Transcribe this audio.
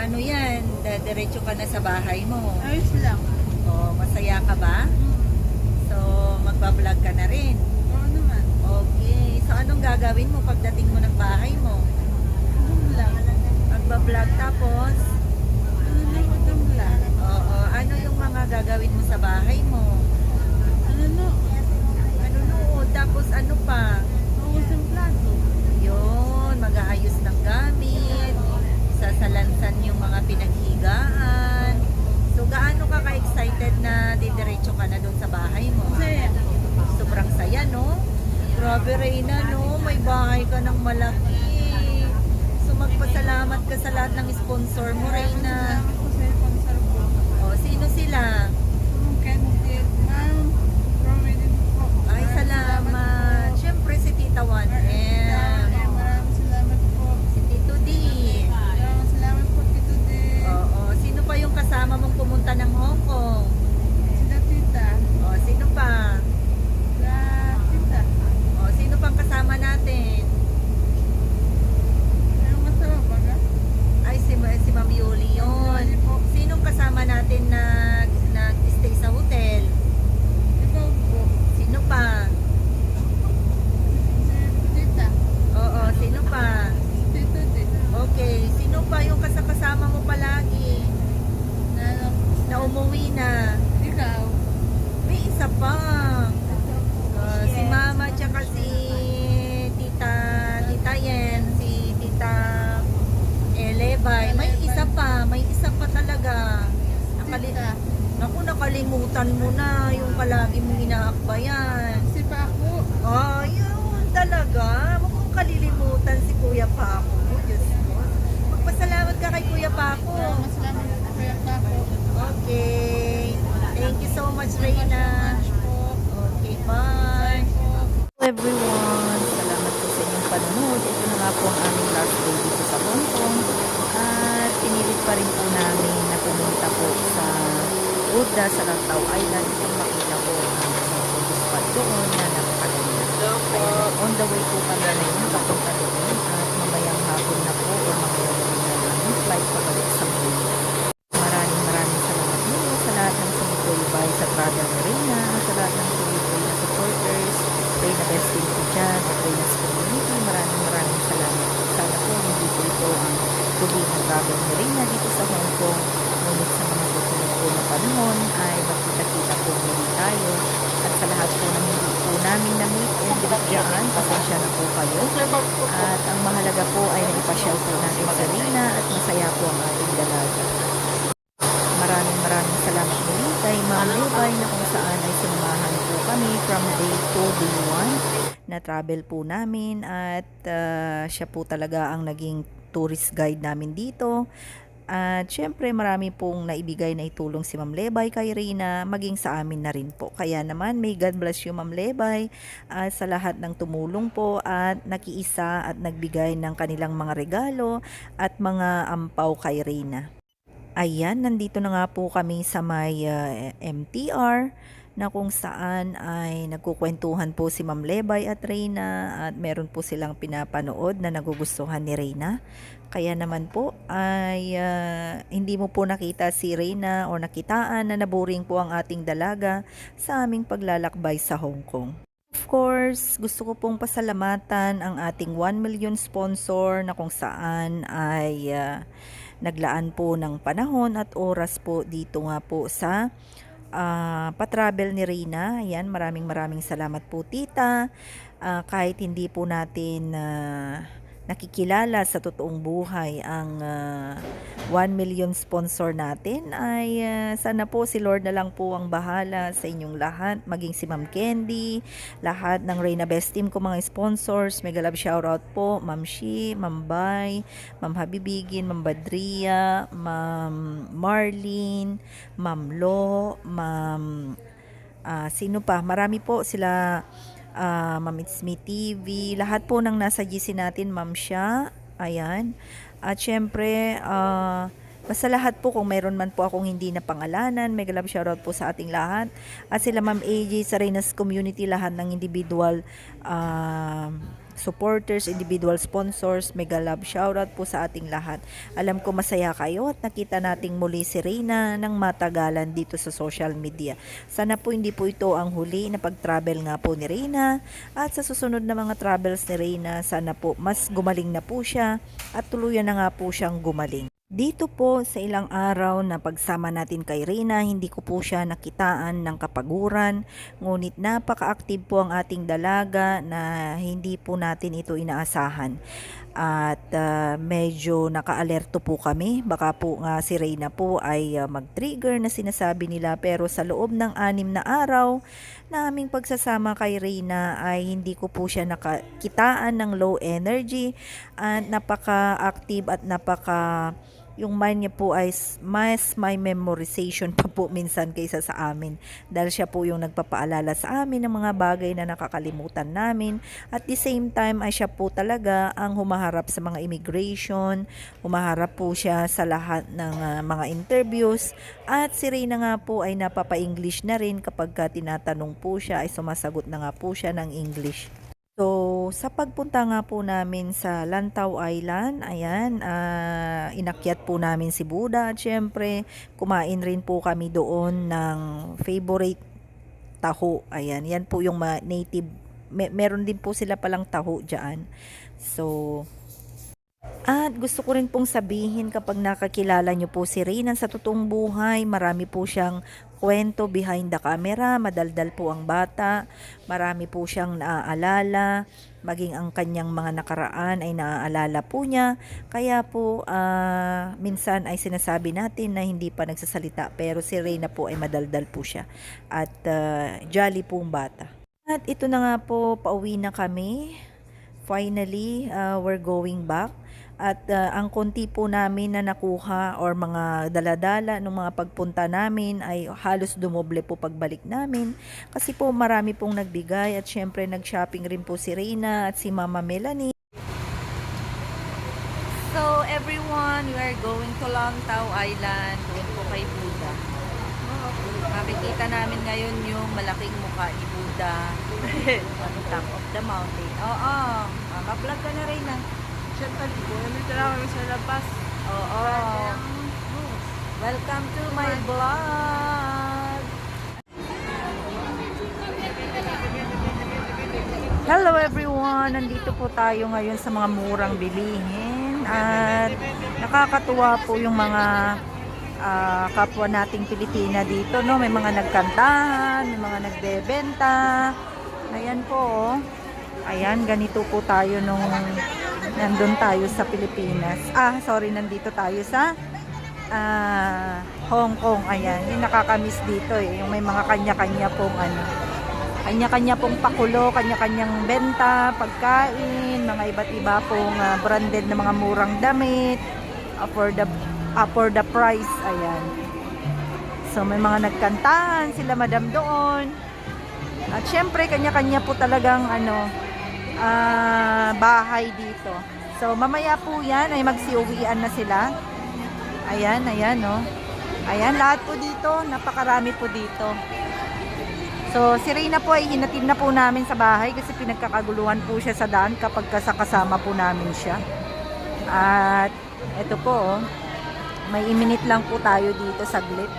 paano yan? Diretso ka na sa bahay mo. Ayos lang. O, masaya ka ba? So, magbablog ka na rin. Oo naman. Okay. So, anong gagawin mo pagdating mo ng bahay mo? Anong lang? Magbablog tapos? Ano lang itong lang? Oo. Ano yung mga gagawin mo sa bahay mo? Ano no? Manunood. Tapos ano pa? Maubos ang plato. Yun. Mag-aayos ng gamit. Sasalansan yung mga pinaghigaan. So, gaano ka ka-excited na didiretso ka na doon sa bahay mo? Masaya. Sobrang saya, no? Grabe, Reyna, no? May bahay ka ng malaki. So, magpasalamat ka sa lahat ng sponsor mo, Reyna. Salamat po sa sponsor po. O, sino sila? Candidate, ma'am. Prominent po. Ay, salamat. Siyempre, si Tita 1M. Maraming salamat po. Si Tito D. Maraming salamat po, Tito D. Oo. Sino pa yung kasama mong pumunta ng Hong Kong? Sila tita. O, sino pa? Sila tita. O, sino pang kasama natin? Ano masama ba ka? Ay, si Ma'am Yuli yun. Sinong kasama natin na nag-stay sa hotel? Ikaw po. Sino pa? Si tita. Oo, sino pa? Tito D. Okay, sino pa yung kasama mo palagi? Na ano? Na umuwi na? Ikaw. May isa pa. Si Mama tsaka si Tita Yen, si Tita Elebay. May isa pa talaga. Tita. Naku, nakalimutan mo na yung palagi mong inaakbayan. Si Paco. Oh, yun talaga. Huwag mong kalilimutan si Kuya Paco. Diyos mo. Magpasalamat ka kay Kuya Paco. Maraming salamat po kaya Paco. Okay. Thank you so much, Reyna. Okay, bye. Hello everyone. Salamat po sa inyong panonood. Ito na nga po ang aming last day dito sa Hong Kong. At pinilit pa rin po namin na pumunta po sa Buddha sa Lantau Island upang makita po ang photo spot doon na napakaganda. Kaya on the way po kami ngayon papunta doon at mamayang hapon na po o mamayang gabi na aming flight pabalik sa Malaysia. Maraming salamat po sa lahat ng sumusubaybay sa travel ni Reyna, sa lahat ng sumusubaybay na supporters, Reyna Best Team po dyan, at Reyna's Community. Maraming salamat. Sana po hindi po ito ang huli ng travel ni Reyna dito sa Hong Kong. Ngunit sa mga susunod po na panahon ay magkita-kita po muli tayo. At sa lahat po ng hindi po namin na-meet and direct dyan, pasensya na po kayo. At ang mahalaga po ay naipasyal po natin sa Reyna at masaya po ang ating dalaga. Maraming salamat muli kay Ma'am Lebay na kung saan ay sinamahan po kami from day 2, day 1 na travel po namin at siya po talaga ang naging tourist guide namin dito. At syempre marami pong naibigay na itulong si Ma'am Lebay kay Reyna, maging sa amin na rin po. Kaya naman may God bless you Ma'am Lebay sa lahat ng tumulong po at nakiisa at nagbigay ng kanilang mga regalo at mga ampaw kay Reyna. Ayan, nandito na nga po kami sa may MTR na kung saan ay nagkukwentuhan po si Ma'am Lebay at Reyna at meron po silang pinapanood na nagugustuhan ni Reyna. Kaya naman po ay hindi mo po nakita si Reyna o nakitaan na naboring po ang ating dalaga sa aming paglalakbay sa Hong Kong. Of course, gusto ko pong pasalamatan ang ating 1 million sponsor na kung saan ay naglaan po ng panahon at oras po dito nga po sa pa-travel ni Reyna. Ayan, maraming salamat po tita. Kahit hindi po natin nakikilala sa totoong buhay ang 1 million sponsor natin ay sana po si Lord na lang po ang bahala sa inyong lahat, maging si Ma'am Candy, lahat ng Reyna Best Team ko mga sponsors. Mega love shoutout po Ma'am Shi, Ma'am Bay, Ma'am Habibigin, Ma'am Badria, Ma'am Marlene, Ma'am Lo, Ma'am sino pa, marami po sila, Ma'am It's Me TV, lahat po ng nasa GC natin, Ma'am Sha, ayan. At syempre, basta lahat po kung mayroon man po akong hindi na pangalanan, mega love shoutout po sa ating lahat. At sila Ma'am AJ sa Reyna's Community, lahat ng individual supporters, individual sponsors, mega love shoutout po sa ating lahat. Alam ko masaya kayo at nakita nating muli si Reyna ng matagalan dito sa social media. Sana po hindi po ito ang huli na pag-travel nga po ni Reyna, at sa susunod na mga travels ni Reyna, sana po mas gumaling na po siya at tuluyan na nga po siyang gumaling. Dito po sa ilang araw na pagsama natin kay Reyna, hindi ko po siya nakitaan ng kapaguran, ngunit napaka-active po ang ating dalaga na hindi po natin ito inaasahan. At medyo naka-alerto po kami, baka po nga si Reyna po ay mag-trigger na sinasabi nila, pero sa loob ng 6 na araw na aming pagsasama kay Reyna ay hindi ko po siya nakakitaan ng low energy, at napaka-active at yung mind niya po ay mas may memorization pa po minsan kaysa sa amin, dahil siya po yung nagpapaalala sa amin ng mga bagay na nakakalimutan namin. At the same time ay siya po talaga ang humaharap sa mga immigration, humaharap po siya sa lahat ng mga interviews, at si Reyna nga po ay napapa-English na rin kapag tinatanong po siya ay sumasagot na nga po siya ng English. So, sa pagpunta nga po namin sa Lantau Island, ayan, inakyat po namin si Buddha, at syempre, kumain rin po kami doon ng favorite taho. Ayan, yan po yung native, meron din po sila palang taho dyan. So, at gusto ko rin pong sabihin, kapag nakakilala nyo po si Reyna sa totoong buhay, marami po siyang kwento behind the camera, madaldal po ang bata, marami po siyang naaalala, maging ang kanyang mga nakaraan ay naaalala po niya, kaya po minsan ay sinasabi natin na hindi pa nagsasalita, pero si Reyna po ay madaldal po siya, at jolly po ang bata. At ito na nga po, pauwi na kami. Finally, we're going back. At ang konti po namin na nakuha or mga daladala ng mga pagpunta namin ay halos dumoble po pagbalik namin. Kasi po marami pong nagbigay, at syempre nag-shopping rin po si Reyna at si Mama Melanie. So everyone, we are going to Lantau Island. Doon po kay Buddha. Makikita namin ngayon yung malaking mukha ni Buddha on top of the mountain. Oo, maka-vlog ka na rin na. Siyempre po, nandito lang kami sa labas. Oo. Welcome to my vlog. Hello everyone, nandito po tayo ngayon sa mga murang bilihin, at nakakatuwa po yung mga kapwa nating Pilipina dito, no? May mga nagkantahan, may mga nagbebenta. Ayan po, oh. Ayan, ganito po tayo nung nandun tayo sa Pilipinas. Nandito tayo sa Hong Kong. Ayan, yung nakakamiss dito eh, yung may mga kanya-kanya pong kanya-kanya pong pakulo, kanya-kanyang benta, pagkain, mga iba't iba pong branded na mga murang damit, for the price. Ayan. So may mga nagkantahan sila madam doon. At syempre kanya-kanya po talagang bahay dito. So mamaya po yan ay magsiuwian na sila. Ayan, no. Ayan, lahat po dito, napakarami po dito. So si Reyna po ay hinatid na po namin sa bahay kasi pinagkakaguluhan po siya sa daan kapag kasama po namin siya. At ito po, may iminit lang po tayo dito saglit.